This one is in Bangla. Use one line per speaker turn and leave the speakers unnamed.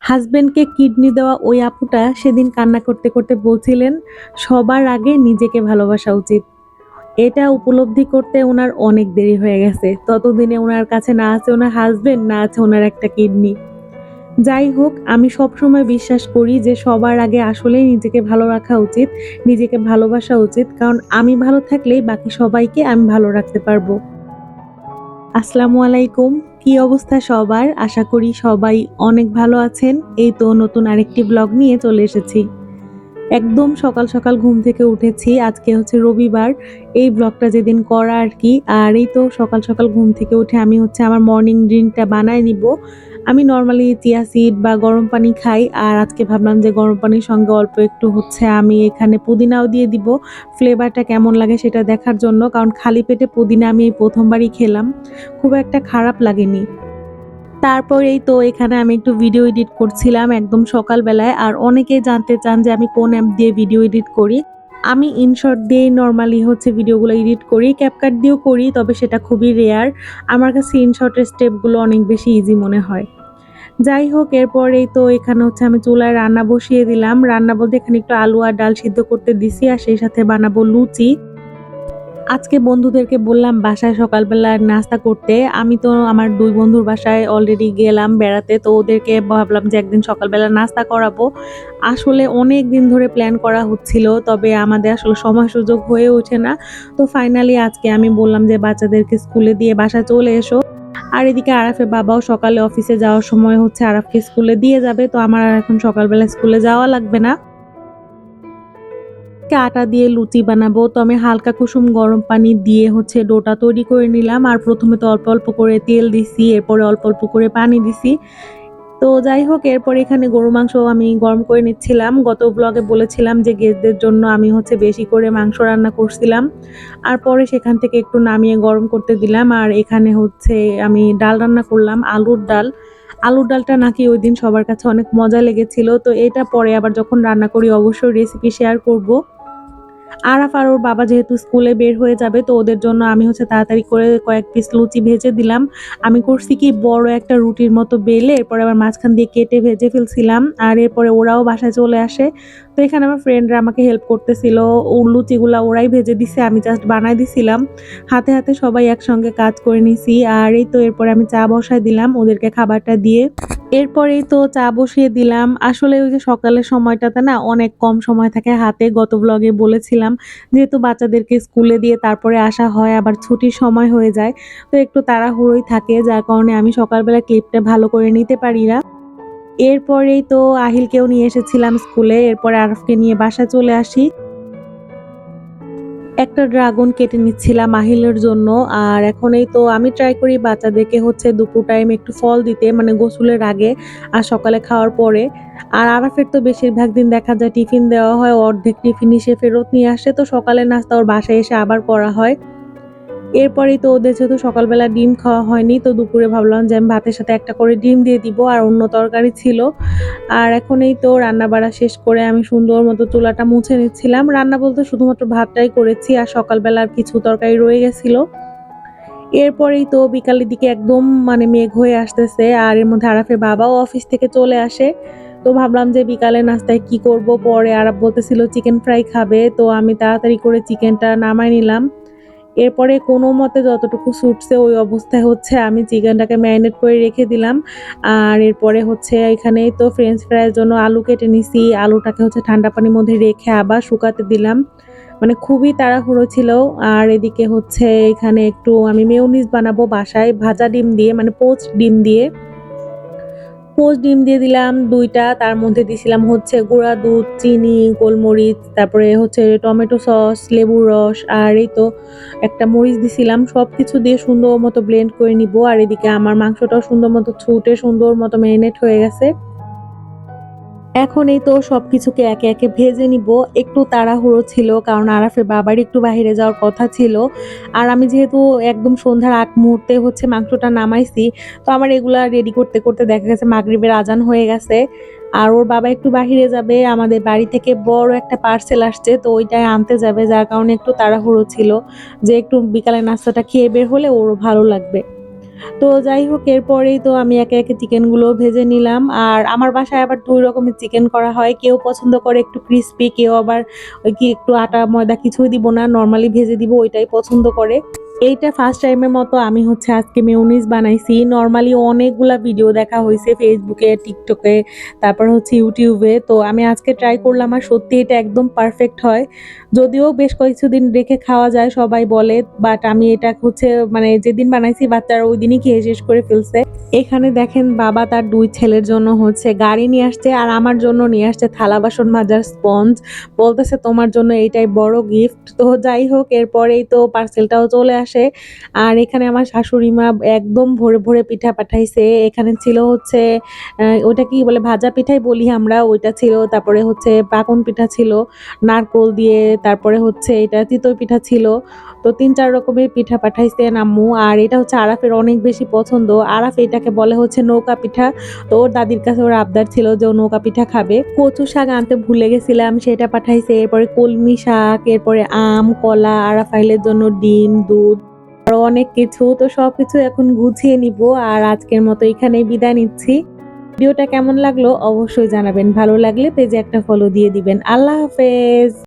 হাজবেন্ডকে কিডনি দেওয়া ওই আপুটা সেদিন কান্না করতে করতে বলছিলেন, সবার আগে নিজেকে ভালোবাসা উচিত। এটা উপলব্ধি করতে ওনার অনেক দেরি হয়ে গেছে। ততদিনে ওনার কাছে না আছে ওনার হাজবেন্ড, না আছে ওনার একটা কিডনি। যাই হোক, আমি সবসময় বিশ্বাস করি যে সবার আগে আসলেই নিজেকে ভালো রাখা উচিত, নিজেকে ভালোবাসা উচিত। কারণ আমি ভালো থাকলেই বাকি সবাইকে আমি ভালো রাখতে পারবো। আসসালামু আলাইকুম। কি অবস্থা সবার? আশা করি সবাই অনেক ভালো আছেন। এই তো নতুন আরেকটি ব্লগ নিয়ে চলে এসেছি। একদম সকাল সকাল ঘুম থেকে উঠেছি। আজকে হচ্ছে রবিবার। এই ব্লগটা যেদিন করা আরকি। আর এই তো সকাল সকাল ঘুম থেকে উঠে আমি হচ্ছে আমার মর্নিং ড্রিংকটা বানায় নিবো। আমি নরমালি চিয়া সিড বা গরম পানি খাই। আর আজকে ভাবলাম যে গরম পানির সঙ্গে অল্প একটু হচ্ছে আমি এখানে পুদিনাও দিয়ে দিব। ফ্লেভারটা কেমন লাগে সেটা দেখার জন্য। কারণ খালি পেটে পুদিনা আমি এই ১ম বারই খেলাম। খুব একটা খারাপ লাগেনি। তারপরেই তো এখানে আমি একটু ভিডিও এডিট করছিলাম একদম সকালবেলায়। আর অনেকেই জানতে চান যে আমি কোন অ্যাপ দিয়ে ভিডিও এডিট করি। আমি ইনশর্ট দিয়েই নরমালি হচ্ছে ভিডিওগুলো এডিট করি। ক্যাপকাট দিয়েও করি, তবে সেটা খুবই রেয়ার। আমার কাছে ইনশর্টের স্টেপগুলো অনেক বেশি ইজি মনে হয়। যাই হোক, এরপরেই তো এখানে হচ্ছে আমি চুলায় রান্না বসিয়ে দিলাম। রান্না বলতে এখানে একটু আলু আর ডাল সিদ্ধ করতে দিছি, আর সেই সাথে বানাবো লুচি। আজকে বন্ধুদেরকে বললাম বাসায় সকালবেলা নাস্তা করতে। আমি তো আমার ২ বন্ধুর বাসায় অলরেডি গেলাম বেড়াতে। তো ওদেরকে ভাবলাম যে একদিন সকালবেলা নাস্তা করাবো। আসলে অনেক দিন ধরে প্ল্যান করা হচ্ছিল। তবে আমাদের আসলে সময় সুযোগ হয়ে ওঠে না। তো ফাইনালি আজকে আমি বললাম যে বাচ্চাদেরকে স্কুলে দিয়ে বাসায় চলে এসো। আর এদিকে আরাফের বাবাও সকালে অফিসে যাওয়ার সময় হচ্ছে আরাফকে স্কুলে দিয়ে যাবে। তো আমার আর এখন সকালবেলা স্কুলে যাওয়া লাগবে না। আটা দিয়ে লুচি বানাবো। তো আমি হালকা কুসুম গরম পানি দিয়ে হচ্ছে ডোটা তৈরি করে নিলাম। আর প্রথমে তো অল্প অল্প করে তেল দিছি, এরপরে অল্প অল্প করে পানি দিছি। তো যাই হোক, এরপর এখানে গরু মাংস আমি গরম করে নিচ্ছিলাম। গত ব্লগে বলেছিলাম যে গেস্টদের জন্য আমি হচ্ছে বেশি করে মাংস রান্না করছিলাম। আর পরে সেখান থেকে একটু নামিয়ে গরম করতে দিলাম। আর এখানে হচ্ছে আমি ডাল রান্না করলাম, আলুর ডাল। আলুর ডালটা নাকি ওইদিন সবার কাছে অনেক মজা লেগেছিল। তো এটা পরে আবার যখন রান্না করি অবশ্যই রেসিপি শেয়ার করব। আরাফ আর ওর বাবা যেহেতু স্কুলে বের হয়ে যাবে, তো ওদের জন্য আমি হচ্ছে তাড়াতাড়ি করে কয়েক পিস লুচি ভেজে দিলাম। আমি করছি কি, বড় একটা রুটির মতো বেলে এরপরে আবার মাঝখান দিয়ে কেটে ভেজে ফেলছিলাম। আর এরপরে ওরাও বাসায় চলে আসে। তো এখানে আমার ফ্রেন্ডরা আমাকে হেল্প করতেছিল। ও লুচিগুলা ওরাই ভেজে দিছে, আমি জাস্ট বানাই দিছিলাম। হাতে হাতে সবাই একসঙ্গে কাজ করে নিছি। আর এই তো এরপরে আমি চা বসায় দিলাম ওদেরকে খাবারটা দিয়ে। এরপরেই তো চা বসিয়ে দিলাম। আসলে ওই যে সকালের সময়টাতে না অনেক কম সময় থাকে হাতে, গত ব্লগে বলেছিলাম। যেহেতু বাচ্চাদেরকে স্কুলে দিয়ে তারপরে আসা হয়, আবার ছুটির সময় হয়ে যায়। তো একটু তাড়াহুড়োই থাকে, যার কারণে আমি সকালবেলা ক্লিপটা ভালো করে নিতে পারি না। এরপরেই তো আহিলকেও নিয়ে এসেছিলাম স্কুলে। এরপরে আরফকে নিয়ে বাসায় চলে আসি। একটা ড্রাগন কেটে নিচ্ছিলাম আহিলের জন্য। আর এখন এই তো আমি ট্রাই করি বাচ্চাদেরকে হচ্ছে দুপুর টাইমে একটু ফল দিতে, মানে গোসলের আগে আর সকালে খাওয়ার পরে। আর আরাফের তো বেশিরভাগ দিন দেখা যায় টিফিন দেওয়া হয়, অর্ধেক টিফিনই সে ফেরত নিয়ে আসে। তো সকালের নাস্তা ওর বাসায় এসে আবার করা হয়। এরপরেই তো ওদের যেহেতু সকালবেলা ডিম খাওয়া হয়নি, তো দুপুরে ভাবলাম যে আমি ভাতের সাথে একটা করে ডিম দিয়ে দিব, আর অন্য তরকারি ছিল। আর এখন এই তো রান্না বাড়া শেষ করে আমি সুন্দর মতো চুলাটা মুছে নিচ্ছিলাম। রান্না বলতে শুধুমাত্র ভাতটাই করেছি, আর সকালবেলার কিছু তরকারি রয়ে গেছিল। এরপরেই তো বিকালের দিকে একদম মানে মেঘ হয়ে আসতেছে, আর এর মধ্যে আরাফের বাবাও অফিস থেকে চলে আসে। তো ভাবলাম যে বিকালে নাস্তায় কি করব, পরে আরাফ বলতেছিল চিকেন ফ্রাই খাবে। তো আমি তাড়াতাড়ি করে চিকেনটা নামাই নিলাম। এরপরে কোনো মতে যতটুকু ছুটছে ওই অবস্থায় হচ্ছে আমি চিকেনটাকে ম্যারিনেট করে রেখে দিলাম। আর এরপরে হচ্ছে এখানেই তো ফ্রেঞ্চ ফ্রাইয়ের জন্য আলু কেটে নিছি। আলুটাকে হচ্ছে ঠান্ডা পানির মধ্যে রেখে আবার শুকাতে দিলাম। মানে খুবই তাড়াহুড়ো ছিল। আর এদিকে হচ্ছে এখানে একটু আমি মেয়োনিজ বানাবো বাসায় ভাজা ডিম দিয়ে, মানে পোচড ডিম দিয়ে। পোচড ডিম দিয়ে দিলাম ২ টা, তার মধ্যে দিছিলাম হচ্ছে গুঁড়া দুধ, চিনি, গোলমরিচ, তারপরে হচ্ছে টমেটো সস, লেবুর রস, আর এই তো একটা মরিচ দিছিলাম। সবকিছু দিয়ে সুন্দর মতো ব্লেন্ড করে নিবো। আর এদিকে আমার মাংসটাও সুন্দর মতো ছুটে সুন্দর মতো ম্যারিনেট হয়ে গেছে। এখন এই তো সবকিছুকে একে একে ভেজে নিব। একটু তাড়াহুড়ো ছিল কারণ আরাফের বাবার একটু বাহিরে যাওয়ার কথা ছিল। আর আমি যেহেতু একদম সন্ধ্যার আগ মুহূর্তে হচ্ছে মাংসটা নামাইছি, তো আমার এগুলা রেডি করতে করতে দেখা গেছে মাগরিবের আজান হয়ে গেছে। আর ওর বাবা একটু বাহিরে যাবে, আমাদের বাড়ি থেকে বড় একটা পার্সেল আসছে, তো ওইটাই আনতে যাবে, যার কারণে একটু তাড়াহুড়ো ছিল যে একটু বিকালের নাস্তাটা খেয়ে বের হলে ওরও ভালো লাগবে। তো যাই হোক এরপরেই তো আমি একে একে চিকেনগুলো ভেজে নিলাম। আর আমার বাসায় আবার ২ রকমের চিকেন করা হয়। কেউ পছন্দ করে একটু ক্রিসপি, কেউ আবার ওই কি একটু আটা ময়দা কিছুই দিব না, নরমালি ভেজে দিব ওইটাই পছন্দ করে। এইটা ফার্স্ট টাইমের মতো আমি হচ্ছে আজকে মেয়োনিজ বানাইছি। নরমালি অনেকগুলা ভিডিও দেখা হইছে ফেসবুকে, টিকটকে, তারপর হচ্ছে ইউটিউবে। তো আমি আজকে ট্রাই করলাম আর সত্যি এটা একদম পারফেক্ট হয়। যদিও বেশ কিছুদিন রেখে খাওয়া যায় সবাই বলে, বাট আমি এটা হচ্ছে মানে যেদিন বানাইছি বাচ্চারা ওইদিনই খেয়ে শেষ করে ফেলছে। এখানে দেখেন বাবা তার ২ ছেলের জন্য হচ্ছে গাড়ি নিয়ে আসছে আর আমার জন্য নিয়ে আসছে থালা বাসন মাজার স্পঞ্জ। বলতেছে তোমার জন্য এইটাই বড় গিফট। তো যাই হোক এরপরেই তো পার্সেলটাও চলে আসে। আর এখানে আমার শাশুড়ি মা একদম ভোরে, ভোরে পিঠা পাঠাইছে। এখানে ছিল হচ্ছে ওইটা কি বলে ভাজা পিঠাই বলি আমরা, ওইটা ছিল। তারপরে হচ্ছে পাকন পিঠা ছিল নারকোল দিয়ে, তারপরে হচ্ছে এটা চিতই পিঠা ছিল। তো ৩-৪ রকমের পিঠা পাঠাইছেন আম্মু। আর এটা হচ্ছে আরাফের অনেক বেশি পছন্দ। আরাফ এটাকে বলে হচ্ছে নৌকা পিঠা। তো ওর দাদির কাছে ওর আবদার ছিল যে ও নৌকা পিঠা খাবে। কচু শাক আনতে ভুলে গেছিলাম, সেটা পাঠাইছে। এরপরে কলমি শাক, এরপরে আম, কলা, আরাফাইলের জন্য ডিম, দুধ, আরো অনেক কিছু। তো সবকিছু এখন গুছিয়ে নিব। আর আজকের মতো এখানেই বিদায় নিচ্ছি। ভিডিওটা কেমন লাগলো অবশ্যই জানাবেন। ভালো লাগলে পেজে একটা ফলো দিয়ে দিবেন। আল্লাহ হাফেজ।